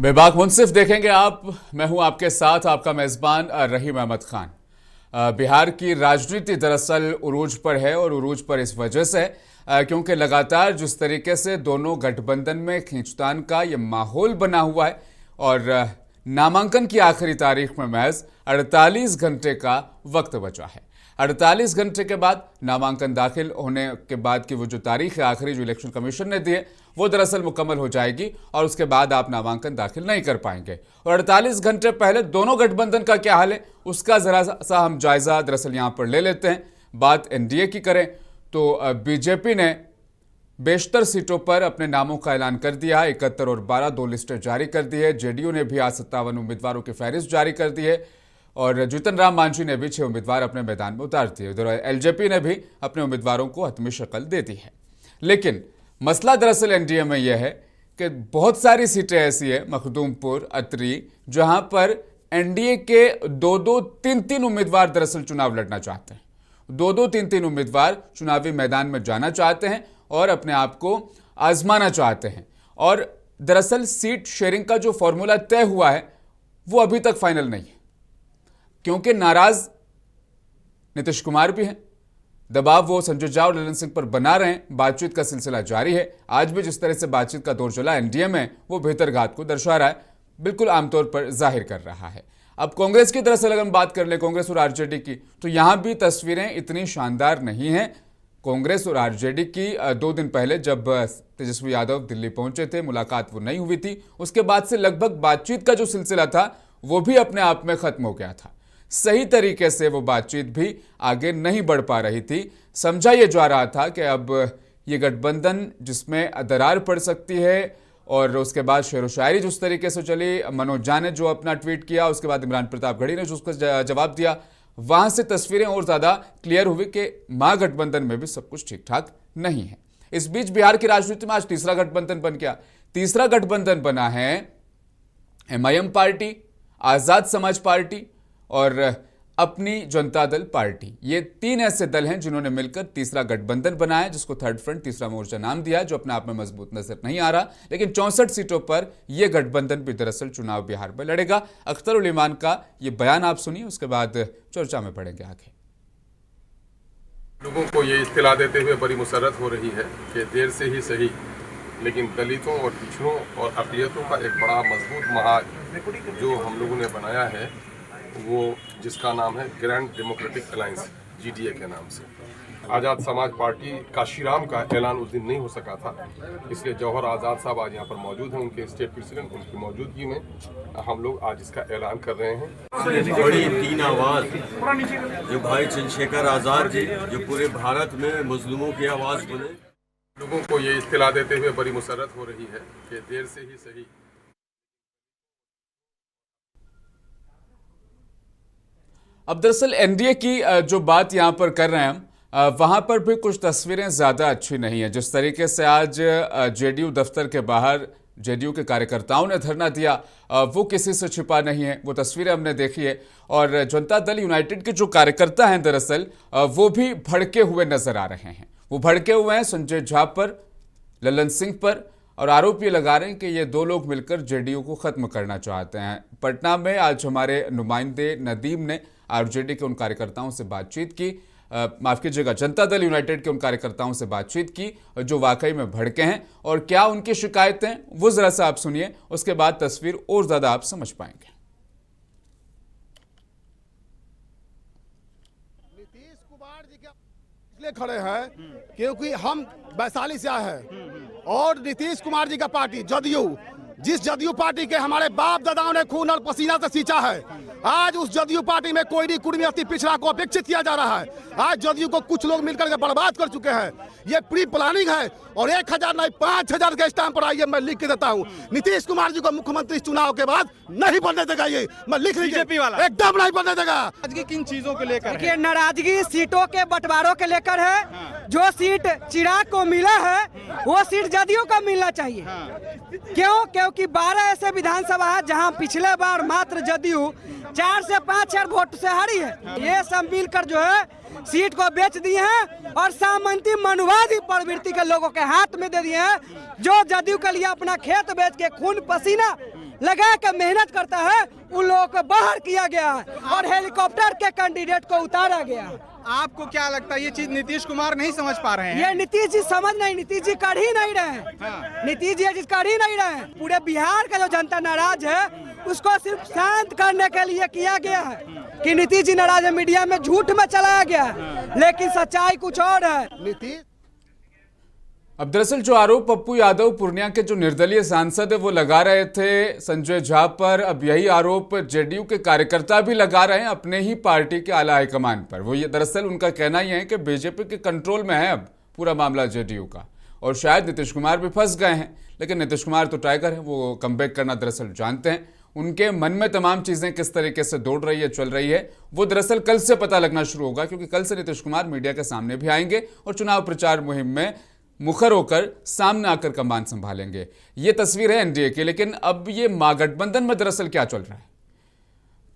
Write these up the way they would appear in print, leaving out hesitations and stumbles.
बेबाक मुनसिफ देखेंगे आप। मैं हूं आपके साथ आपका मेजबान रहीम अहमद खान। बिहार की राजनीति दरअसल उरूज पर है और उरूज पर इस वजह से क्योंकि लगातार जिस तरीके से दोनों गठबंधन में खींचतान का ये माहौल बना हुआ है और नामांकन की आखिरी तारीख में महज 48 घंटे का वक्त बचा है। 48 घंटे के बाद नामांकन दाखिल होने के बाद की वो जो तारीख है आखिरी जो इलेक्शन कमीशन ने दी है वो दरअसल मुकम्मल हो जाएगी और उसके बाद आप नामांकन दाखिल नहीं कर पाएंगे। और 48 घंटे पहले दोनों गठबंधन का क्या हाल है उसका जरा सा हम जायजा दरअसल यहाँ पर ले लेते हैं। बात एनडीए की करें तो बीजेपी ने बेशतर सीटों पर अपने नामों का ऐलान कर दिया है। 71 और 12 दो लिस्टें जारी कर दी है। जेडीयू ने भी आज 57 उम्मीदवारों की फहरिस्त जारी कर दी है और जीतन राम मांझी ने भी 6 उम्मीदवार अपने मैदान में उतार दिए। उधर एलजेपी ने भी अपने उम्मीदवारों को हतमी शक्ल दे दी है। लेकिन मसला दरअसल एनडीए में यह है कि बहुत सारी सीटें ऐसी है, मखदूमपुर, अतरी, जहां पर एनडीए के 2-2, 3-3 उम्मीदवार दरअसल चुनाव लड़ना चाहते हैं। 2-2, 3-3 उम्मीदवार चुनावी मैदान में जाना चाहते हैं और अपने आप को आजमाना चाहते हैं। और दरअसल सीट शेयरिंग का जो फॉर्मूला तय हुआ है वो अभी तक फाइनल नहीं है, क्योंकि नाराज नीतीश कुमार भी हैं। दबाव वो संजय झा और ललन सिंह पर बना रहे हैं। बातचीत का सिलसिला जारी है। आज भी जिस तरह से बातचीत का दौर चला एनडीए में वो बेहतर घात को दर्शा रहा है, बिल्कुल आमतौर पर जाहिर कर रहा है। अब कांग्रेस की दरअसल अगर हम बात कर ले, कांग्रेस और आरजेडी की, तो यहां भी तस्वीरें इतनी शानदार नहीं हैं। कांग्रेस और आरजेडी की 2 दिन पहले जब तेजस्वी यादव दिल्ली पहुंचे थे, मुलाकात वो नहीं हुई थी। उसके बाद से लगभग बातचीत का जो सिलसिला था वो भी अपने आप में खत्म हो गया था। सही तरीके से वो बातचीत भी आगे नहीं बढ़ पा रही थी। समझा ये जा रहा था कि अब ये गठबंधन जिसमें दरार पड़ सकती है। और उसके बाद शेर व शायरी जिस तरीके से चली, मनोज झा ने जो अपना ट्वीट किया, उसके बाद इमरान प्रताप घड़ी ने जो उसका जवाब दिया, वहां से तस्वीरें और ज्यादा क्लियर हुई कि महागठबंधन में भी सब कुछ ठीक ठाक नहीं है। इस बीच बिहार की राजनीति में आज तीसरा गठबंधन बन गया। तीसरा गठबंधन बना है MIM party, Azad Samaj party और अपनी जनता दल पार्टी। ये 3 ऐसे दल हैं जिन्होंने मिलकर तीसरा गठबंधन बनाया, जिसको थर्ड फ्रंट, तीसरा मोर्चा नाम दिया, जो अपने आप में मजबूत नजर नहीं आ रहा। लेकिन 64 सीटों पर यह गठबंधन भी दरअसल चुनाव बिहार में लड़ेगा। अख्तर उल ईमान का ये बयान आप सुनिए, उसके बाद चर्चा में पड़ेंगे आगे। लोगों को ये इत्तला देते हुए बड़ी मुसर्रत हो रही है कि देर से ही सही, लेकिन दलितों और पिछड़ों और अक़लियतों का एक बड़ा मजबूत महाज जो हम लोगों ने बनाया है, वो जिसका नाम है ग्रैंड डेमोक्रेटिक अलायंस, जीडीए के नाम से। आज़ाद समाज पार्टी काशीराम का ऐलान उस दिन नहीं हो सका था, इसलिए जौहर आज़ाद साहब आज यहाँ पर मौजूद हैं। उनके स्टेट प्रेसिडेंट, उनकी मौजूदगी में हम लोग आज इसका ऐलान कर रहे हैं। बड़ी 3 आवाज़ जो भाई चंद्रशेखर आज़ाद जी, जो पूरे भारत में मुस्लिमों की आवाज़ बने। लोगों को ये इत्तला देते हुए बड़ी मुसर्रत हो रही है कि देर से ही सही। अब दरअसल एनडीए की जो बात यहां पर कर रहे हैं हम, वहां पर भी कुछ तस्वीरें ज़्यादा अच्छी नहीं है। जिस तरीके से आज जेडीयू दफ्तर के बाहर जेडीयू के कार्यकर्ताओं ने धरना दिया, वो किसी से छिपा नहीं है, वो तस्वीरें हमने देखी है। और जनता दल यूनाइटेड के जो कार्यकर्ता हैं दरअसल वो भी भड़के हुए नजर आ रहे हैं। वो भड़के हुए हैं संजय झा पर, ललन सिंह पर, और आरोप ये लगा रहे हैं कि ये 2 लोग मिलकर जेडीयू को खत्म करना चाहते हैं। पटना में आज हमारे नुमाइंदे नदीम ने आरजेडी के उन कार्यकर्ताओं से बातचीत की, माफ कीजिएगा, जनता दल यूनाइटेड के उन कार्यकर्ताओं से बातचीत की जो वाकई में भड़के हैं। और क्या उनकी शिकायतें वो जरा सा आप सुनिए, उसके बाद तस्वीर और ज्यादा आप समझ पाएंगे। नीतीश कुमार जी के इसलिए खड़े हैं क्योंकि हम वैशाली से आए हैं और नीतीश कुमार जी का पार्टी जदयू, जिस जदयू पार्टी के हमारे बाप दादाओं ने खून और पसीना से सींचा है, आज उस जदयू पार्टी में कोई कुर्मी अति पिछड़ा को अपेक्षित किया जा रहा है। आज जदयू को कुछ लोग मिलकर के बर्बाद कर चुके हैं। ये प्री प्लानिंग है और 1000 नहीं 5000 के स्टैंप पर आइए, मैं लिख के देता हूँ। नीतीश कुमार जी को मुख्यमंत्री चुनाव के बाद नहीं बनने देगा, ये मैं लिख लीजिए, एकदम नहीं बनने देगा। नाराजगी किन चीजों को लेकर? देखिए, नाराजगी सीटों के बंटवारों के लेकर है। जो सीट चिराग को मिला है वो सीट जदयू को मिलना चाहिए। क्यों? क्योंकि 12 ऐसे विधानसभा है जहां पिछले बार मात्र जदयू 4 से 5 वोट से हारी है। ये सब मिलकर जो है सीट को बेच दिए हैं और सामंती मनुवादी प्रवृत्ति के लोगों के हाथ में दे दिए हैं, जो जदयू के लिए अपना खेत बेच के खून पसीना लगा के मेहनत करता है उन लोगों को बाहर किया गया है और हेलीकॉप्टर के कैंडिडेट को उतारा गया है। आपको क्या लगता है ये चीज नीतीश कुमार नहीं समझ पा रहे हैं? ये नीतीश जी समझ नहीं, नीतीश जी कर ही नहीं रहे हैं। नीतीश जी ये चीज कर ही नहीं रहे हैं। पूरे बिहार का जो जनता नाराज है उसको सिर्फ शांत करने के लिए किया गया है कि नीतीश जी नाराज है, मीडिया में झूठ में चलाया गया है, लेकिन सच्चाई कुछ और है। नीतीश अब दरअसल जो आरोप पप्पू यादव पूर्णिया के जो निर्दलीय सांसद है वो लगा रहे थे संजय झा पर, अब यही आरोप जेडीयू के कार्यकर्ता भी लगा रहे हैं अपने ही पार्टी के आला हाईकमान पर। वो ये दरअसल उनका कहना ही है कि बीजेपी के कंट्रोल में है अब पूरा मामला जेडीयू का, और शायद नीतीश कुमार भी फंस गए हैं। लेकिन नीतीश कुमार तो टाइगर है, वो कमबैक करना दरअसल जानते हैं। उनके मन में तमाम चीजें किस तरीके से दौड़ रही है, चल रही है, वो दरअसल कल से पता लगना शुरू होगा, क्योंकि कल से नीतीश कुमार मीडिया के सामने भी आएंगे और चुनाव प्रचार मुहिम में मुखर होकर सामने आकर कमान संभालेंगे। ये तस्वीर है एनडीए की। लेकिन अब ये महागठबंधन में दरअसल क्या चल रहा है?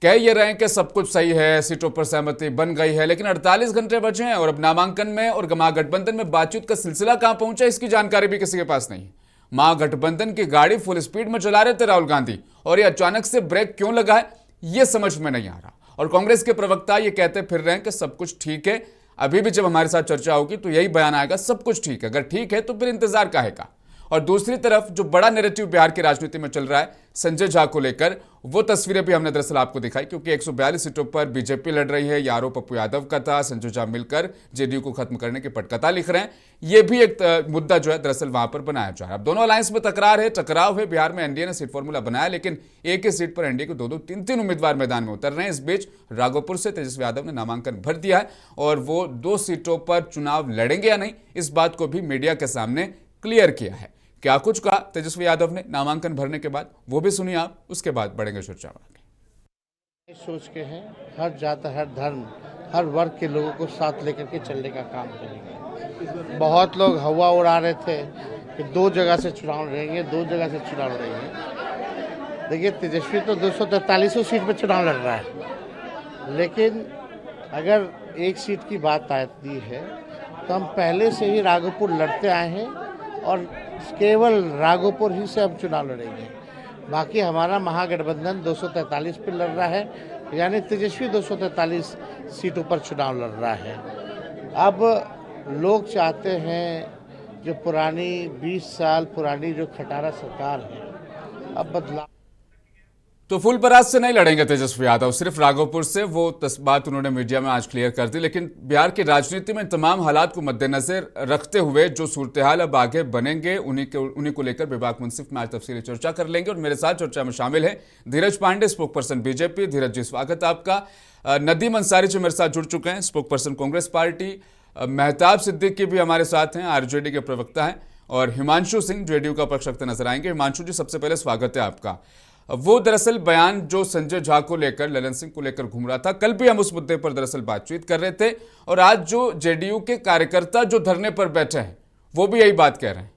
कह ये रहे हैं कि सब कुछ सही है, सीटों पर सहमति बन गई है, लेकिन 48 घंटे बचे हैं और अब नामांकन में और महागठबंधन में बातचीत का सिलसिला कहां पहुंचा इसकी जानकारी भी किसी के पास नहीं है। महागठबंधन की गाड़ी फुल स्पीड में चला रहे थे राहुल गांधी, और ये अचानक से ब्रेक क्यों लगा है ये समझ में नहीं आ रहा। और कांग्रेस के प्रवक्ता ये कहते फिर रहे हैं कि सब कुछ ठीक है। अभी भी जब हमारे साथ चर्चा होगी तो यही बयान आएगा, सब कुछ ठीक है। अगर ठीक है तो फिर इंतजार काहे का। और दूसरी तरफ जो बड़ा नैरेटिव बिहार की राजनीति में चल रहा है संजय झा को लेकर, वो तस्वीरें भी हमने दरअसल आपको दिखाई, क्योंकि 142 सीटों पर बीजेपी लड़ रही है। ये आरोप पप्पू यादव का था। संजय झा मिलकर जेडीयू को खत्म करने की पटकथा लिख रहे हैं। ये भी एक मुद्दा जो है दरअसल वहां पर बनाया जा रहा है। अब दोनों अलायंस में तकरार है, टकराव है। बिहार में एनडीए ने सीट फॉर्मूला बनाया, लेकिन एक ही सीट पर एनडीए को 2-2, 3-3 उम्मीदवार मैदान में उतर रहे हैं। इस बीच राघोपुर से तेजस्वी यादव ने नामांकन भर दिया है और वो 2 सीटों पर चुनाव लड़ेंगे या नहीं, इस बात को भी मीडिया के सामने क्लियर किया है। क्या कुछ कहा तेजस्वी यादव ने नामांकन भरने के बाद, वो भी सुनिए आप, उसके बाद बढ़ेंगे चर्चा में। सोच के हैं हर जात, हर धर्म, हर वर्ग के लोगों को साथ लेकर के चलने का काम करेंगे। बहुत लोग हवा उड़ा रहे थे कि 2 जगह से चुनाव लड़ेंगे, 2 जगह से चुनाव लड़ेंगे। देखिए तेजस्वी तो 243 सीट पर चुनाव लड़ रहा है, लेकिन अगर एक सीट की बात आती है तो हम पहले से ही राघोपुर लड़ते आए हैं और केवल राघोपुर ही से हम चुनाव लड़ेंगे। बाकी हमारा महागठबंधन 243 पर लड़ रहा है, यानी तेजस्वी 243 सीटों पर चुनाव लड़ रहा है। अब लोग चाहते हैं जो पुरानी 20 साल पुरानी जो खटारा सरकार है, अब बदलाव। तो फुलपरास से नहीं लड़ेंगे तेजस्वी यादव, सिर्फ राघोपुर से। वो बात उन्होंने मीडिया में आज क्लियर कर दी। लेकिन बिहार की राजनीति में तमाम हालात को मद्देनजर रखते हुए जो सूरत हाल अब आगे बनेंगे उन्हीं को लेकर विभाग मुंसिफ में आज तफसीली चर्चा कर लेंगे। और मेरे साथ चर्चा में शामिल है धीरज पांडे, स्पोक पर्सन बीजेपी। धीरज जी स्वागत आपका। नदीम अंसारी जी मेरे साथ जुड़ चुके हैं, spokesperson Congress party. Mehtab Siddiqui भी हमारे साथ हैं, आरजेडी के प्रवक्ता हैं। और हिमांशु सिंह जेडीयू का पक्ष रखते नजर आएंगे। हिमांशु जी सबसे पहले स्वागत है आपका। वो दरअसल बयान जो संजय झा को लेकर, ललन सिंह को लेकर घूम रहा था, कल भी हम उस मुद्दे पर दरअसल बातचीत कर रहे थे, और आज जो जेडीयू के कार्यकर्ता जो धरने पर बैठे हैं वो भी यही बात कह रहे हैं।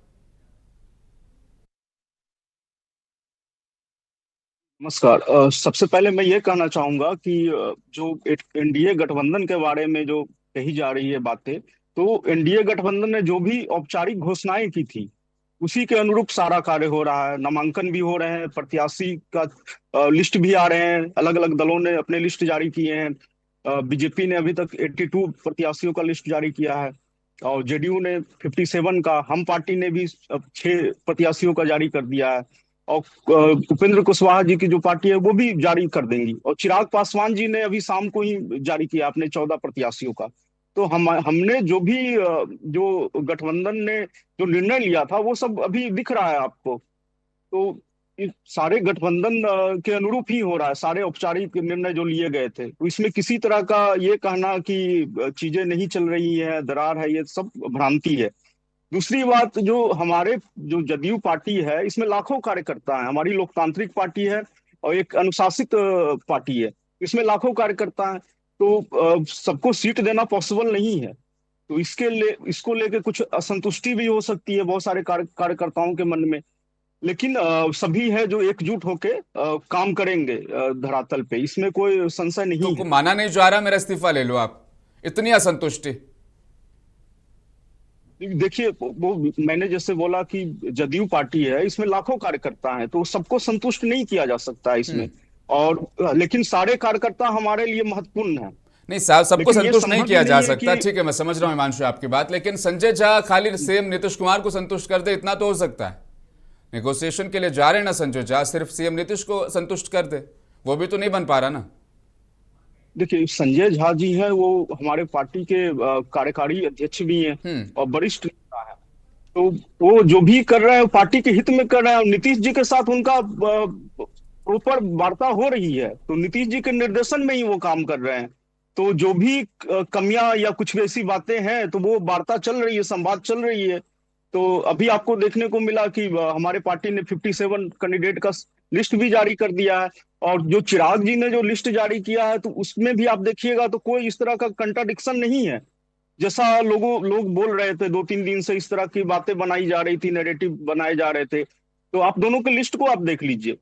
नमस्कार। सबसे पहले मैं ये कहना चाहूंगा कि जो एनडीए गठबंधन के बारे में जो कही जा रही है बातें, तो एनडीए गठबंधन ने जो भी औपचारिक घोषणाएं की थी उसी के अनुरूप सारा कार्य हो रहा है। नामांकन भी हो रहे हैं, प्रत्याशी का लिस्ट भी आ रहे हैं, अलग अलग दलों ने अपने लिस्ट जारी किए हैं। बीजेपी ने अभी तक 82 प्रत्याशियों का लिस्ट जारी किया है और जेडीयू ने 57 का, हम पार्टी ने भी 6 प्रत्याशियों का जारी कर दिया है, और उपेंद्र कुशवाहा जी की जो पार्टी है वो भी जारी कर देंगी, और चिराग पासवान जी ने अभी शाम को ही जारी किया अपने 14 प्रत्याशियों का। तो हमने जो भी जो गठबंधन ने जो निर्णय लिया था वो सब अभी दिख रहा है आपको। तो सारे गठबंधन के अनुरूप ही हो रहा है, सारे औपचारिक निर्णय जो लिए गए थे। तो इसमें किसी तरह का ये कहना कि चीजें नहीं चल रही है, दरार है, ये सब भ्रांति है। दूसरी बात, जो हमारे जो जदयू पार्टी है इसमें लाखों कार्यकर्ता हैं। हमारी लोकतांत्रिक पार्टी है और एक अनुशासित पार्टी है, इसमें लाखों कार्यकर्ता हैं। तो सबको सीट देना पॉसिबल नहीं है। तो इसको लेके कुछ असंतुष्टि भी हो सकती है बहुत सारे कार्यकर्ताओं के मन में, लेकिन सभी है जो एकजुट होके काम करेंगे धरातल पे, इसमें कोई संशय नहीं तो है। माना नहीं जा रहा, मेरा इस्तीफा ले लो आप, इतनी असंतुष्टि? देखिए वो मैंने जैसे बोला कि जदयू पार्टी है, इसमें लाखों कार्यकर्ता हैं, तो सबको संतुष्ट नहीं किया जा सकता है इसमें। और लेकिन सारे कार्यकर्ता हमारे लिए महत्वपूर्ण है। नहीं साहब, सबको लेकिन ये संतुष्ट नहीं संभव किया भी जा नहीं है सकता, कि- ठीक है, मैं समझ रहा हूं हिमांशु आपकी बात, लेकिन संजय झा खाली सीएम नीतीश कुमार को संतुष्ट कर दे इतना तो हो सकता है। नेगोशिएशन के लिए जा रहे हैं ना संजय झा, सिर्फ सीएम नीतीश को संतुष्ट कर दे, वो भी तो नहीं बन पा रहा ना। देखिए संजय झा जी हैं, वो हमारे पार्टी के कार्यकारी अध्यक्ष भी हैं और वरिष्ठ नेता हैं। तो वो जो भी कर रहे हैं वो पार्टी के हित में कर रहे हैं। और नीतीश जी के साथ उनका प्रॉपर वार्ता हो रही है, तो नीतीश जी के निर्देशन में ही वो काम कर रहे हैं। तो जो भी कमियां या कुछ ऐसी बातें हैं, तो वो वार्ता चल रही है, संवाद चल रही है। तो अभी आपको देखने को मिला कि हमारे पार्टी ने 57 कैंडिडेट का लिस्ट भी जारी कर दिया है। और जो चिराग जी ने जो लिस्ट जारी किया है, तो उसमें भी आप देखिएगा तो कोई इस तरह का कंट्राडिक्शन नहीं है। जैसा लोग बोल रहे थे 2-3 दिन से, इस तरह की बातें बनाई जा रही थी, नैरेटिव बनाए जा रहे थे। तो आप दोनों के लिस्ट को आप देख लीजिए,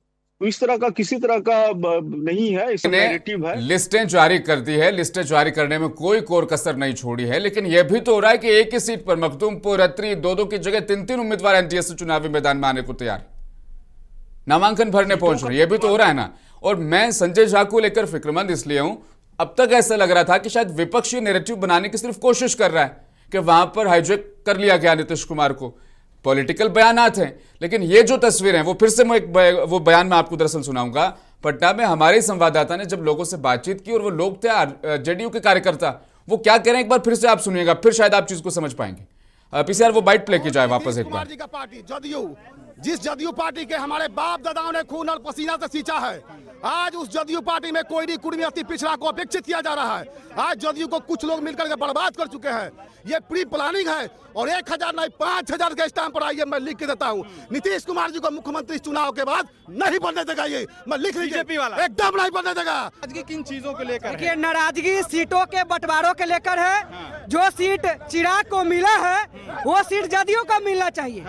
तो इस तरह का किसी तरह का नहीं है, इसमें नैरेटिव है। लिस्टें जारी कर दी है, लिस्टें जारी करने में कोई कोर कसर नहीं छोड़ी है, लेकिन यह भी तो हो रहा है कि एक ही सीट पर मखदूमपुर, अत्री, 2-2 की जगह 3-3 उम्मीदवार एनडीए से चुनावी मैदान में आने को तैयार, नामांकन भरने पहुंच रहे, यह भी तो हो रहा है ना। और मैं संजय झा को लेकर फिक्रमंद इसलिए हूं, अब तक ऐसा लग रहा था कि शायद विपक्षी नैरेटिव बनाने की सिर्फ कोशिश कर रहा है कि वहां पर हाईजैक कर लिया गया नीतीश कुमार को, पॉलिटिकल बयानात हैं। लेकिन ये जो तस्वीरें हैं, वो फिर से मैं वो बयान मैं आपको दरअसल सुनाऊंगा। पटना में हमारे संवाददाता ने जब लोगों से बातचीत की, और वो लोग थे जेडीयू के कार्यकर्ता, वो क्या कह रहे हैं एक बार फिर से आप सुनिएगा, फिर शायद आप चीज को समझ पाएंगे। पीसीआर वो बाइट प्ले की जाए वापस एक बार। जी का पार्टी जदयू, जिस जदयू पार्टी के हमारे बाप दादाओं ने खून और पसीना से सींचा है, आज उस जदयू पार्टी में कोई नहीं कुर्मी अति पिछड़ा को अपेक्षित किया जा रहा है। आज जदयू को कुछ लोग मिलकर के बर्बाद कर चुके हैं। ये प्री प्लानिंग है, और 1000 नहीं 5000 के स्टैंप पर आइए, मैं लिख के देता हूँ। नीतीश कुमार जी को मुख्यमंत्री चुनाव के बाद नहीं बनने देगा, ये मैं लिख लीजिए, बीजेपी वाला एकदम नहीं बनने देगा। आज की किन चीजों को लेकर है? देखिए, नाराजगी सीटों के बंटवारों के लेकर है। जो सीट चिराग को मिला है वो सीट जदयू को मिलना चाहिए।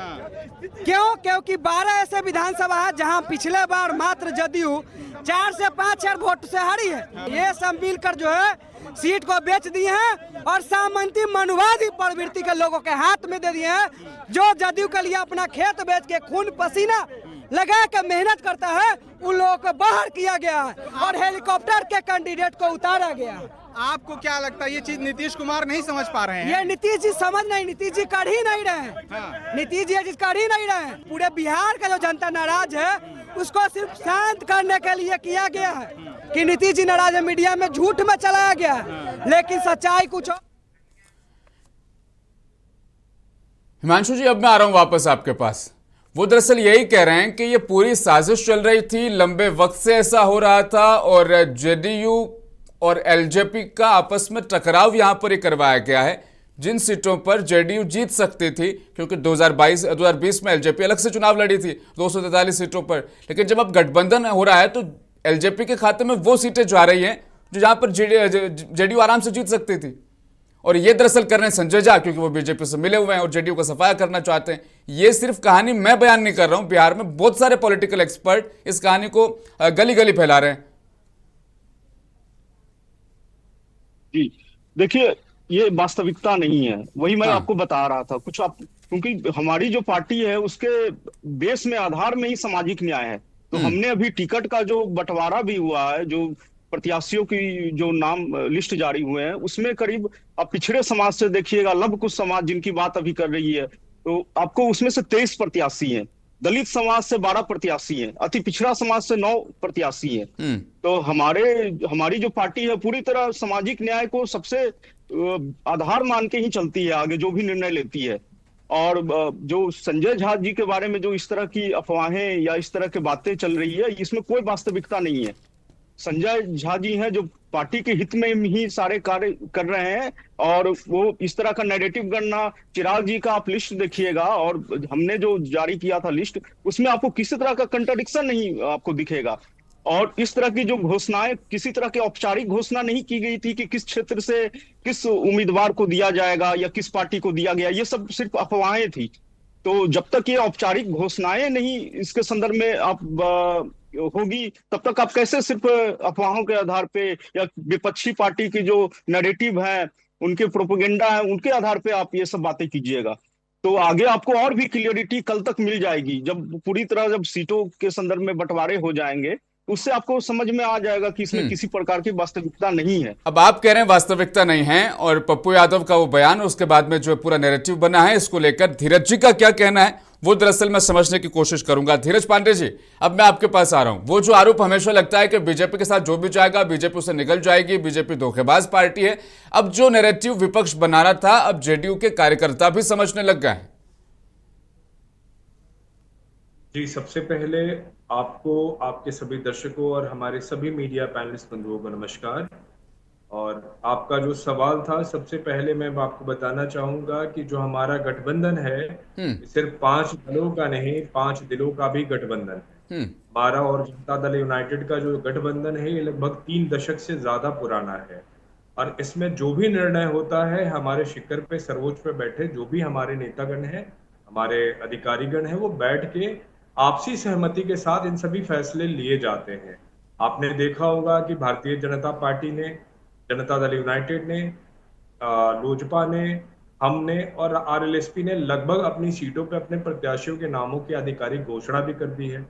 क्यों? क्योंकि 12 ऐसे विधानसभा है जहां पिछले बार मात्र जदयू 4 से 5 वोट से हारी है। ये सब मिलकर जो है सीट को बेच दिए हैं और सामंती मनुवादी प्रवृत्ति के लोगों के हाथ में दे दिए हैं, जो जदयू के लिए अपना खेत बेच के खून पसीना लगा के मेहनत करता है, उन लोगों को बाहर किया गया है और हेलीकॉप्टर के कैंडिडेट को उतारा गया है। आपको क्या लगता है ये चीज नीतीश कुमार नहीं समझ पा रहे हैं? ये नीतीश जी समझ नहीं, नीतीश जी कर ही नहीं रहे हैं। नीतीश जी ये चीज कर ही नहीं रहे हैं। पूरे बिहार का जो जनता नाराज है, उसको सिर्फ शांत करने के लिए किया गया है कि नीतीश जी नाराज है, मीडिया में झूठ में चलाया गया है, लेकिन सच्चाई कुछ और। हिमांशु जी, अब मैं आ रहा हूं वापस आपके पास। वो दरअसल यही कह रहे हैं कि ये पूरी साजिश चल रही थी, लंबे वक्त से ऐसा हो रहा था, और जेडीयू और एलजेपी का आपस में टकराव यहां पर ही करवाया गया है। जिन सीटों पर जेडीयू जीत सकती थी, क्योंकि 2020 में एलजेपी अलग से चुनाव लड़ी थी 243 सीटों पर, लेकिन जब अब गठबंधन हो रहा है तो एलजेपी के खाते में वो सीटें जा रही हैं जो जहां पर जेडीयू आराम से जीत सकती थी। और ये दरअसल कर रहे हैं संजय झा, क्योंकि वो बीजेपी से मिले हुए हैं और जेडीयू का सफाया करना चाहते हैं। ये सिर्फ कहानी मैं बयान नहीं कर रहा हूं, बिहार में बहुत सारे पॉलिटिकल एक्सपर्ट इस कहानी को गली गली फैला रहे हैं। जी देखिए, ये वास्तविकता नहीं है, वही मैं हाँ। आपको बता रहा था कुछ। आप क्योंकि हमारी जो पार्टी है उसके बेस में, आधार में ही सामाजिक न्याय है। तो हमने अभी टिकट का जो बंटवारा भी हुआ है, जो प्रत्याशियों की जो नाम लिस्ट जारी हुए हैं, उसमें करीब आप पिछड़े समाज से देखिएगा, लव कुश समाज जिनकी बात अभी कर रही है, तो आपको उसमें से 23 प्रत्याशी हैं, दलित समाज से 12 प्रत्याशी हैं, अति पिछड़ा समाज से 9 प्रत्याशी हैं। तो हमारी जो पार्टी है पूरी तरह सामाजिक न्याय को सबसे आधार मान के ही चलती है, आगे जो भी निर्णय लेती है। और जो संजय झा जी के बारे में जो इस तरह की अफवाहें या इस तरह की बातें चल रही है, इसमें कोई वास्तविकता नहीं है। संजय झा जी हैं जो पार्टी के हित में ही सारे कार्य कर रहे हैं, और वो इस तरह का नैरेटिव गणना, चिराग जी का आप लिस्ट देखिएगा और हमने जो जारी किया था लिस्ट, उसमें आपको किसी तरह का कंट्राडिक्शन नहीं आपको दिखेगा। और इस तरह की जो घोषणाएं, किसी तरह की औपचारिक घोषणा नहीं की गई थी कि किस क्षेत्र से किस उम्मीदवार को दिया जाएगा या किस पार्टी को दिया गया, ये सब सिर्फ अफवाहें थी। तो जब तक ये औपचारिक घोषणाएं नहीं इसके संदर्भ में आप होगी, तब तक आप कैसे सिर्फ अफवाहों के आधार पे या विपक्षी पार्टी की जो नैरेटिव है उनके प्रोपेगेंडा है, उनके आधार पे आप ये सब बातें कीजिएगा, तो आगे आपको और भी क्लियरिटी कल तक मिल जाएगी। जब पूरी तरह जब सीटों के संदर्भ में बंटवारे हो जाएंगे, उससे आपको समझ में आ जाएगा कि इसमें किसी प्रकार की वास्तविकता नहीं है। अब आप कह रहे हैं वास्तविकता नहीं है, और पप्पू यादव का वो बयान, उसके बाद में जो पूरा नैरेटिव बना है, इसको लेकर धीरज जी का क्या कहना है वो दरअसल मैं समझने की कोशिश करूंगा। धीरज पांडे जी, अब मैं आपके पास आ रहा हूं। वो जो आरोप हमेशा लगता है कि बीजेपी के साथ जो भी जाएगा बीजेपी उसे निकल जाएगी, बीजेपी धोखेबाज पार्टी है, अब जो नैरेटिव विपक्ष बना रहा था अब जेडीयू के कार्यकर्ता भी समझने लग गए हैं। जी, सबसे पहले आपको, आपके सभी दर्शकों और हमारे सभी मीडिया पैनलिस्ट बंधुओं को नमस्कार। और आपका जो सवाल था, सबसे पहले मैं आपको बताना चाहूंगा कि जो हमारा गठबंधन है सिर्फ 5 दलों का नहीं, 5 दिलों का भी गठबंधन है। हमारा और जनता दल यूनाइटेड का जो गठबंधन है ये लगभग 3 दशक से ज्यादा पुराना है, और इसमें जो भी निर्णय होता है हमारे शिखर पे, सर्वोच्च पे बैठे जो भी हमारे नेतागण हैं, हमारे अधिकारीगण हैं, वो बैठ के आपसी सहमति के साथ इन सभी फैसले लिए जाते हैं। आपने देखा होगा कि भारतीय जनता पार्टी ने, जनता दल यूनाइटेड ने, लोजपा ने, हमने और आरएलएसपी ने लगभग अपनी सीटों पे अपने प्रत्याशियों के नामों की आधिकारिक घोषणा भी कर दी है।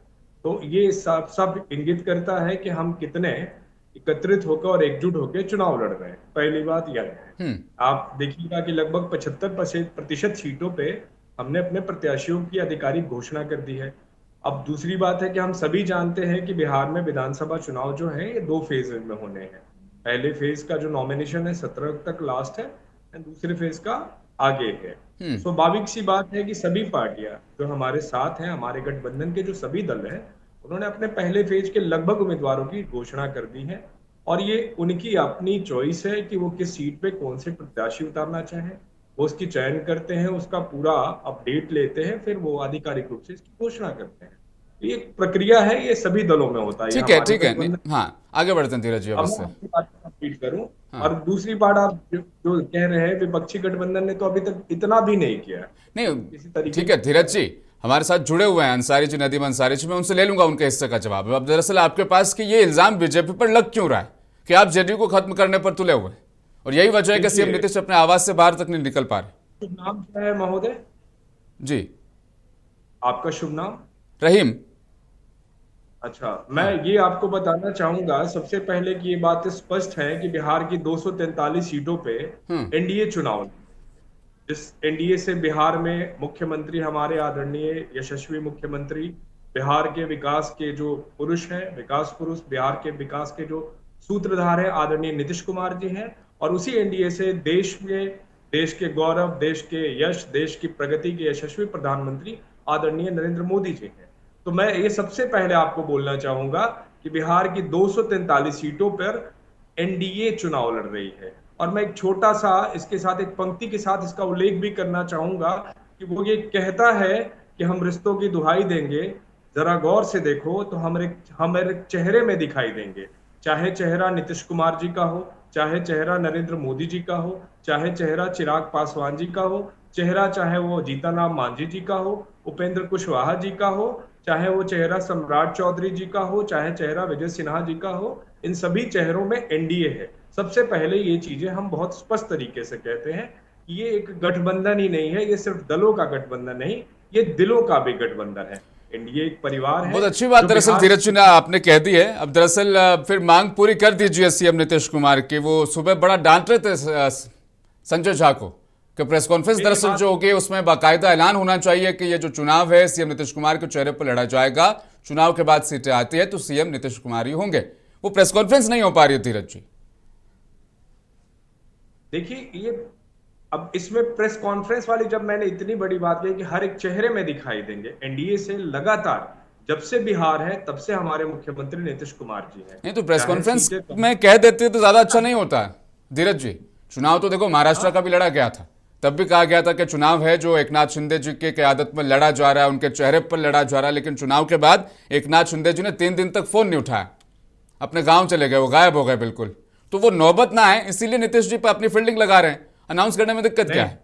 तो ये सब इंगित करता है कि हम कितने एकत्रित होकर और एकजुट होकर चुनाव लड़ रहे हैं। पहली बात यह है। आप देखिएगा कि लगभग 75% सीटों पे हमने अपने प्रत्याशियों की आधिकारिक घोषणा कर दी है। अब दूसरी बात है कि हम सभी जानते हैं कि बिहार में विधानसभा चुनाव जो है ये 2 फेज में होने हैं। पहले फेज का जो नॉमिनेशन है 17 तक लास्ट है, और दूसरे फेज का आगे है। स्वाभाविक सी बात है कि सभी पार्टियां जो हमारे साथ हैं, हमारे गठबंधन के जो सभी दल हैं, उन्होंने अपने पहले फेज के लगभग उम्मीदवारों की घोषणा कर दी है, और ये उनकी अपनी चॉइस है कि वो किस सीट पे कौन से प्रत्याशी उतारना चाहें। वो उसकी चयन करते हैं, उसका पूरा अपडेट लेते हैं, फिर वो आधिकारिक रूप से इसकी घोषणा करते हैं। ये एक प्रक्रिया है, ये सभी दलों में होता है। ठीक है। हाँ, आगे बढ़ते हैं धीरज जी। करूं। और दूसरी बात, आप जो कह रहे हैं विपक्षी गठबंधन ने तो अभी तक इतना भी नहीं किया नहीं, किसी तरीके। ठीक है धीरज जी, हमारे साथ जुड़े हुए हैं अंसारी जी, नदीम अंसारी जी, मैं उनसे ले लूंगा उनके हिस्से का जवाब। अब दरअसल आपके पास कि ये इल्जाम बीजेपी पर लग क्यों रहा है कि आप जेडीयू को खत्म करने पर तुले हुए, और यही वजह है कि सीएम नीतीश अपने आवाज से बाहर तक नहीं निकल पा रहे। शुभ नाम क्या है महोदय जी? आपका शुभ नाम? रहीम। अच्छा, मैं ये आपको बताना चाहूंगा सबसे पहले कि ये बात स्पष्ट है कि बिहार की 243 सीटों पे एनडीए चुनाव, जिस एनडीए से बिहार में मुख्यमंत्री हमारे आदरणीय यशस्वी मुख्यमंत्री, बिहार के विकास के जो पुरुष हैं, विकास पुरुष, बिहार के विकास के जो सूत्रधार हैं आदरणीय नीतीश कुमार जी हैं, और उसी एनडीए से देश में, देश के गौरव, देश के यश, देश की प्रगति के यशस्वी प्रधानमंत्री आदरणीय नरेंद्र मोदी जी हैं। तो मैं ये सबसे पहले आपको बोलना चाहूंगा कि बिहार की 243 सीटों पर एनडीए चुनाव लड़ रही है। और मैं एक छोटा सा इसके साथ एक पंक्ति के साथ इसका उल्लेख भी करना चाहूंगा कि वो ये कहता है कि हम रिश्तों की दुहाई देंगे, जरा गौर से देखो तो हमारे चेहरे में दिखाई देंगे, चाहे चेहरा नीतीश कुमार जी का हो, चाहे चेहरा नरेंद्र मोदी जी का हो, चाहे चेहरा चिराग पासवान जी का हो, चेहरा चाहे वो जीतनराम मांझी जी का हो, उपेंद्र कुशवाहा जी का हो, चाहे वो चेहरा सम्राट चौधरी जी का हो, चाहे चेहरा विजय सिन्हा जी का हो, इन सभी चेहरों में एनडीए है। सबसे पहले ये चीजें हम बहुत स्पष्ट तरीके से कहते हैं कि ये एक गठबंधन ही नहीं है, ये सिर्फ दलों का गठबंधन नहीं, ये दिलों का भी गठबंधन है। एनडीए एक परिवार है। बहुत अच्छी बात दरअसल धीरज जी ने आपने कह दी है। अब दरअसल फिर मांग पूरी कर दीजिए सीएम नीतीश कुमार की। वो सुबह बड़ा डांट रहे थे संजय झा को कि प्रेस कॉन्फ्रेंस दरअसल जो होगी उसमें बाकायदा ऐलान होना चाहिए कि ये जो चुनाव है सीएम नीतीश कुमार के चेहरे पर लड़ा जाएगा, चुनाव के बाद सीटें आती है तो सीएम नीतीश कुमार ही होंगे। वो प्रेस कॉन्फ्रेंस नहीं हो पा रही है धीरज जी। देखिए, ये अब इसमें प्रेस कॉन्फ्रेंस वाली जब मैंने इतनी बड़ी बात कही कि हर एक चेहरे में दिखाई देंगे, एनडीए से लगातार जब से बिहार है तब से हमारे मुख्यमंत्री नीतीश कुमार जी हैं। नहीं तो प्रेस कॉन्फ्रेंस में कह देते तो ज्यादा अच्छा नहीं होता धीरज जी। चुनाव तो देखो महाराष्ट्र का भी लड़ा गया था, तब भी कहा गया था कि चुनाव है जो एकनाथ शिंदे जी के क़यादत में लड़ा जा रहा है, उनके चेहरे पर लड़ा जा रहा है। लेकिन चुनाव के बाद एकनाथ शिंदे जी ने 3 दिन तक फोन नहीं उठाया, अपने गांव चले गए, वो गायब हो गए बिल्कुल। तो वो नौबत ना आए इसीलिए नीतीश जी पर अपनी फील्डिंग लगा रहे हैं। अनाउंस करने में दिक्कत क्या है?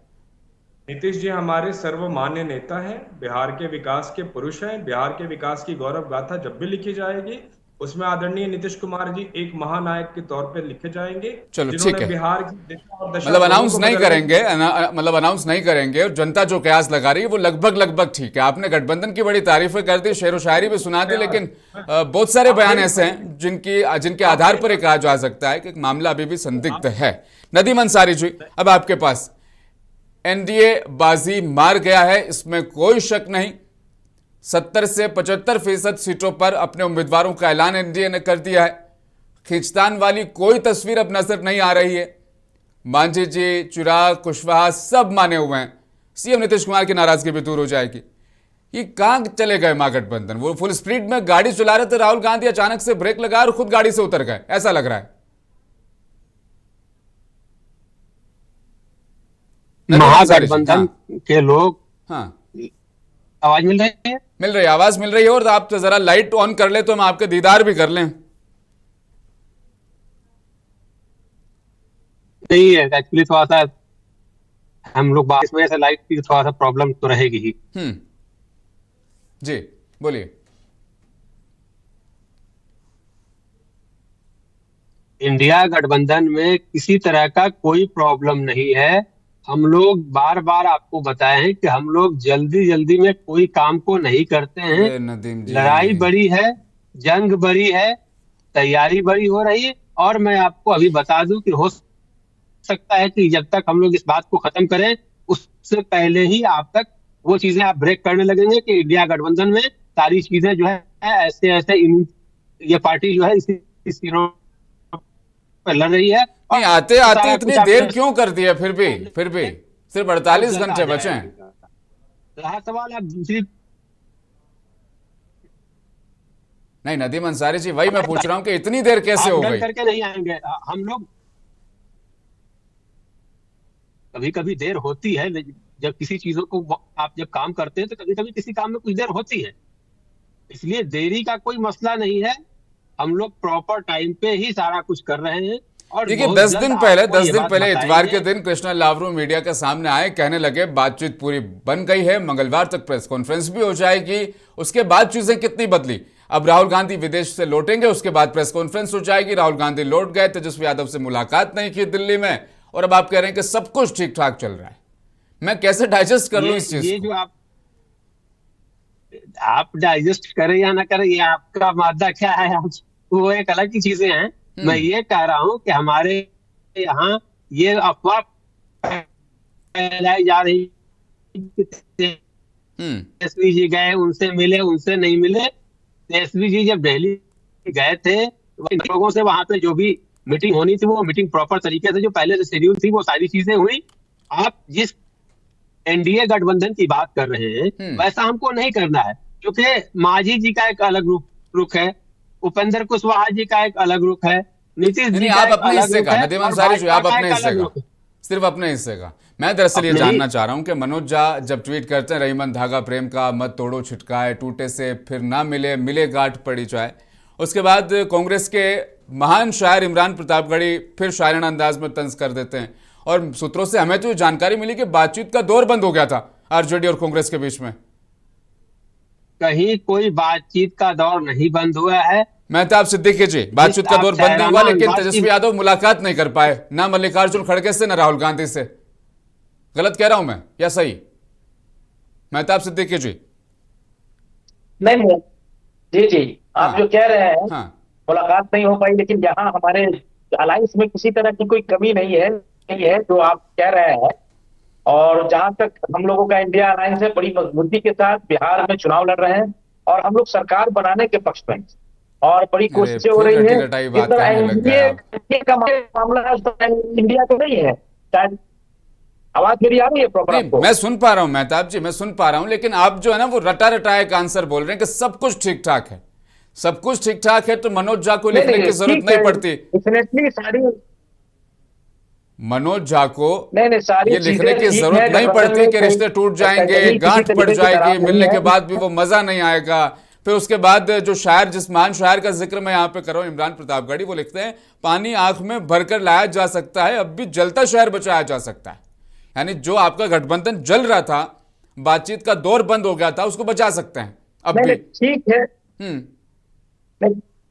नीतीश जी हमारे सर्वमान्य नेता हैं, बिहार के विकास के पुरुष हैं। बिहार के विकास की गौरव गाथा जब भी लिखी जाएगी उसमें आदरणीय नीतीश कुमार जी एक महानायक के तौर पे लिखे जाएंगे, चलो, ठीक जिन्होंने है। बिहार की दिशा और दशा मतलब दोनों अनाउंस को नहीं बदलने करेंगे, मतलब अनाउंस नहीं करेंगे, और जनता जो कयास लगा रही है वो लगभग ठीक है। आपने गठबंधन की बड़ी तारीफें कर दी, शेर व शायरी भी सुना दी, लेकिन बहुत सारे बयान ऐसे हैं जिनके आधार पर ये कहा जा सकता है कि मामला अभी भी संदिग्ध है। नदीम अंसारी जी, अब आपके पास एनडीए बाजी मार गया है, इसमें कोई शक नहीं। 70 से 75% सीटों पर अपने उम्मीदवारों का ऐलान एनडीए ने कर दिया है। खींचतान वाली कोई तस्वीर अब नजर नहीं आ रही है। मांझी जी, चिराग, कुशवाहा सब माने हुए हैं। सीएम नीतीश कुमार की नाराजगी भी दूर हो जाएगी। ये कहां चले गए महागठबंधन? वो फुल स्पीड में गाड़ी चला रहे थे, राहुल गांधी अचानक से ब्रेक लगा और खुद गाड़ी से उतर गए, ऐसा लग रहा है। महागठबंधन के लोग, हाँ, आवाज मिल रही है? मिल रही है, आवाज मिल रही है। और आप तो जरा लाइट ऑन कर ले तो हम आपके दीदार भी कर लें। नहीं है एक्चुअली, थोड़ा सा हम लोग बारिश में से लाइट की थोड़ा सा प्रॉब्लम तो रहेगी ही। जी बोलिए। इंडिया गठबंधन में किसी तरह का कोई प्रॉब्लम नहीं है। हम लोग बार बार आपको बताए हैं कि हम लोग जल्दी जल्दी में कोई काम को नहीं करते हैं। नदीम जी, लड़ाई बड़ी है, जंग बड़ी है, तैयारी बड़ी हो रही है। और मैं आपको अभी बता दूं कि हो सकता है कि जब तक हम लोग इस बात को खत्म करें उससे पहले ही आप तक वो चीजें आप ब्रेक करने लगेंगे कि इंडिया गठबंधन में सारी चीजें जो है ऐसे ऐसे ये पार्टी जो है इस लड़ रही है। नहीं, आते आते इतनी देर क्यों कर दी है? फिर भी सिर्फ 48 घंटे बचे हैं। रहा सवाल आप दूसरी, नहीं नदीम अंसारी जी, वही मैं पूछ रहा हूं कि इतनी देर कैसे हो गई? करके नहीं आएंगे हम लोग। कभी कभी देर होती है, जब किसी चीजों को आप जब काम करते हैं तो कभी कभी किसी काम में कुछ देर होती है, इसलिए देरी का कोई मसला नहीं है। हम लोग प्रॉपर टाइम पे ही सारा कुछ कर रहे हैं। और देखिए, 10 दिन पहले इतवार के दिन कृष्णा लावरू मीडिया के सामने आए, कहने लगे बातचीत पूरी बन गई है, मंगलवार तक प्रेस कॉन्फ्रेंस भी हो जाएगी। उसके बाद चीजें कितनी बदली? अब राहुल गांधी विदेश से लौटेंगे, उसके बाद प्रेस कॉन्फ्रेंस हो जाएगी। राहुल गांधी लौट गए, तेजस्वी यादव से मुलाकात नहीं की दिल्ली में, और अब आप कह रहे हैं कि सब कुछ ठीक ठाक चल रहा है। मैं कैसे डाइजेस्ट कर लूं इस चीज को? जो आप डाइजेस्ट करें या ना करें, ये आपका मादा क्या है, वो एक अलग की चीजें हैं। मैं ये कह रहा हूं कि हमारे यहाँ ये अफवाह फैलाई जा रही, तेजस्वी जी गए, उनसे मिले, उनसे नहीं मिले। तेजस्वी जी जब दिल्ली गए थे, लोगों से वहां पे जो भी मीटिंग होनी थी वो मीटिंग प्रॉपर तरीके से जो पहले से शेड्यूल थी वो सारी चीजें हुई। आप जिस एनडीए गठबंधन की बात कर रहे हैं वैसा हमको नहीं करना है, क्योंकि मांझी जी का एक अलग रुख है, उपेंद्र कुशवाहा जी का एक अलग रुख है, नीतीश जी का आप एक अपने अलग हिस्से रुख का, है, नदीम और अंसारी जी, आप भाजपा अपने का एक हिस्से अलग का, रुख है। सिर्फ अपने हिस्से का। मैं दरअसल ये जानना चाह रहा हूं कि मनोज झा जब ट्वीट करते हैं रहीमन धागा प्रेम का मत तोड़ो छिटकाए, टूटे से फिर ना मिले, मिले गांठ पड़ी जाए, उसके बाद कांग्रेस के महान शायर इमरान प्रतापगढ़ी फिर शायराना अंदाज में तंज कर देते हैं। और सूत्रों से हमें तो ये जानकारी मिली कि बातचीत का दौर बंद हो गया था आरजेडी और कांग्रेस के बीच में। कहीं कोई बातचीत का दौर नहीं बंद हुआ है। मेहताब सिद्दीकी जी, बातचीत का दौर बंद नहीं हुआ, लेकिन तेजस्वी यादव मुलाकात नहीं कर पाए, ना मल्लिकार्जुन खड़गे से, ना राहुल गांधी से। गलत कह रहा हूं मैं या सही? मेहताब सिद्दीकी जी। नहीं जी, आप जो कह रहे हैं मुलाकात नहीं हो पाई, लेकिन यहाँ हमारे अलायंस में किसी तरह की कोई कमी नहीं है जो आप कह रहे हैं। और जहां तक हम लोगों का इंडिया अलायंस है, बड़ी मजबूती के साथ बिहार में चुनाव लड़ रहे हैं और हम लोग सरकार बनाने के पक्ष में और बड़ी कोशिशें हो रही है। एनडीए का मामला इंडिया का नहीं है। शायद आवाज मेरी आ रही है प्रॉपर आपको? मैं सुन पा रहा हूं मेहताब जी, मैं सुन पा रहा हूं, लेकिन आप जो है ना वो रटा रटाया एक आंसर बोल रहे हैं कि सब कुछ ठीक ठाक है। सब कुछ ठीक ठाक है तो मनोज झा को लिखने की जरूरत नहीं पड़ती। मनोज झा को ये लिखने की जरूरत नहीं पड़ती कि रिश्ते टूट जाएंगे, गांठ पड़ जाएगी, मिलने के बाद भी वो मजा नहीं आएगा। फिर उसके बाद जो शायर, जिस महान शायर का जिक्र मैं यहाँ पे कर रहा हूँ, इमरान प्रतापगढ़ी, वो लिखते हैं पानी आंख में भरकर लाया जा सकता है, अब भी जलता शहर बचाया जा सकता है। यानी जो आपका गठबंधन जल रहा था, बातचीत का दौर बंद हो गया था, उसको बचा सकते हैं अब भी। ठीक है,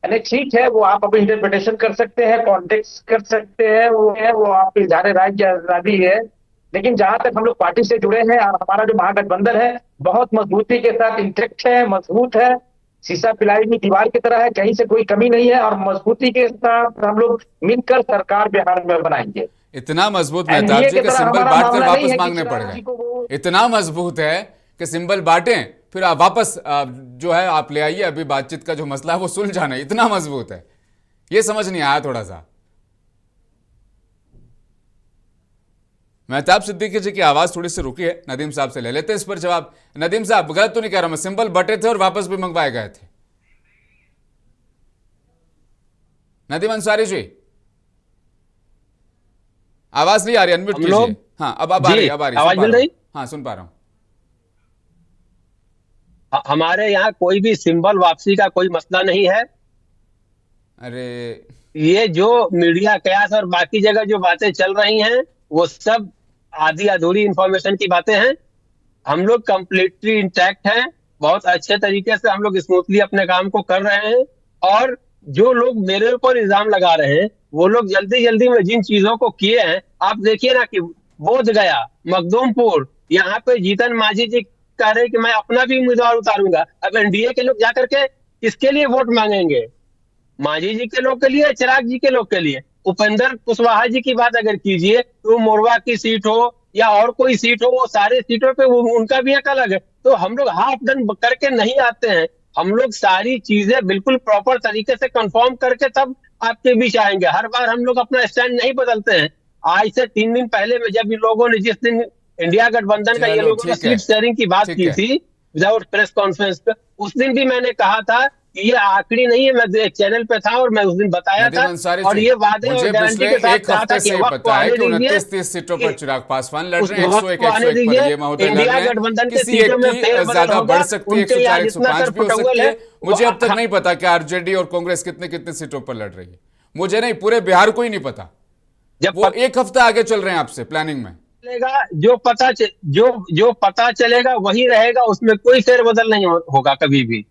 यानी ठीक है, वो आप अपनी इंटरप्रिटेशन कर सकते हैं, कॉन्टेक्स्ट कर सकते हैं, वो आप इजहार राय की आजादी है। लेकिन जहां तक हम लोग पार्टी से जुड़े हैं और हमारा जो महागठबंधन है बहुत मजबूती के साथ इंटेक्ट है, मजबूत है, शीशा पिलाई हुई दीवार की तरह है, कहीं से कोई कमी नहीं है और मजबूती के साथ हम लोग मिलकर सरकार बिहार में बनाएंगे। इतना मजबूत मेहताब जी कि सिंबल बांट कर वापस मांगने पड़ गए। इतना मजबूत है कि सिंबल बांटें फिर आप वापस जो है आप ले आइए, अभी बातचीत का जो मसला है वो सुलझाना, इतना मजबूत है। ये समझ नहीं आया थोड़ा सा। मेहताब सिद्दीकी जी की आवाज थोड़ी सी रुकी है, नदीम साहब से ले लेते हैं इस पर जवाब। नदीम साहब, गलत तो नहीं कह रहा मैं, सिंबल बटे थे और वापस भी मंगवाए गए थे। नदीम अंसारी जी आवाज नहीं आ रही, अनम्यूट कीजिए। हाँ अब आ रही, आवाज मिल रही? हाँ सुन पा रहा हूं। हमारे यहाँ कोई भी सिंबल वापसी का कोई मसला नहीं है। अरे ये जो मीडिया कयास और बाकी जगह जो बातें चल रही हैं वो सब आधी अधूरी इंफॉर्मेशन की बातें हैं। हम लोग कंप्लीटली इंटैक्ट हैं, बहुत अच्छे तरीके से हम लोग स्मूथली अपने काम को कर रहे हैं। और जो लोग मेरे ऊपर इल्जाम लगा रहे हैं वो लोग जल्दी जल्दी में जिन चीजों को किए हैं, आप देखिए ना कि बोधगया, मखदूमपुर, यहाँ पे जीतन मांझी जी कह रहे कि मैं अपना भी उम्मीदवार उतारूंगा। अब एनडीए के लोग जाकर के किसके लिए वोट मांगेंगे? मांझी जी के लोग के लिए, चिराग जी के लोग के लिए। उपेंद्र कुशवाहा जी की बात अगर कीजिए तो मोरवा की सीट हो या और कोई सीट हो, वो सारे सीटों पे उनका भी एक अलग है। तो हम लोग हाफ डन करके नहीं आते हैं, हम लोग सारी चीजें बिल्कुल प्रॉपर तरीके से कंफर्म करके तब आपके बीच आएंगे। हर बार हम लोग अपना स्टैंड नहीं बदलते हैं। आज से 3 दिन पहले में जब इन लोगों ने जिस दिन इंडिया गठबंधन का ये लोगों ने सीट शेयरिंग की बात की थी विदाउट प्रेस कॉन्फ्रेंस पे, उस दिन भी मैंने कहा था कि ये आखिरी नहीं है। मैं एक चैनल पे था और मैं उस दिन बताया था और ये वादे और गारंटी के साथ कहा था कि वक्त आने दीजिए, 29 सीटों पर चिराग पासवान लड़ रहे हैं, 101 आने दीजिए। इंडिया गठबंधन के सीटों में ज्यादा बढ़ सकती है, 104 105 भी हो सकती है। मुझे अब तक नहीं पता कि आरजेडी और कांग्रेस कितने कितने सीटों पर लड़ रही है, मुझे नहीं, पूरे बिहार को ही नहीं पता। जब वो एक हफ्ता आगे चल रहे हैं आपसे प्लानिंग में चलेगा, जो पता चलेगा वही रहेगा, उसमें कोई फेरबदल नहीं होगा कभी भी।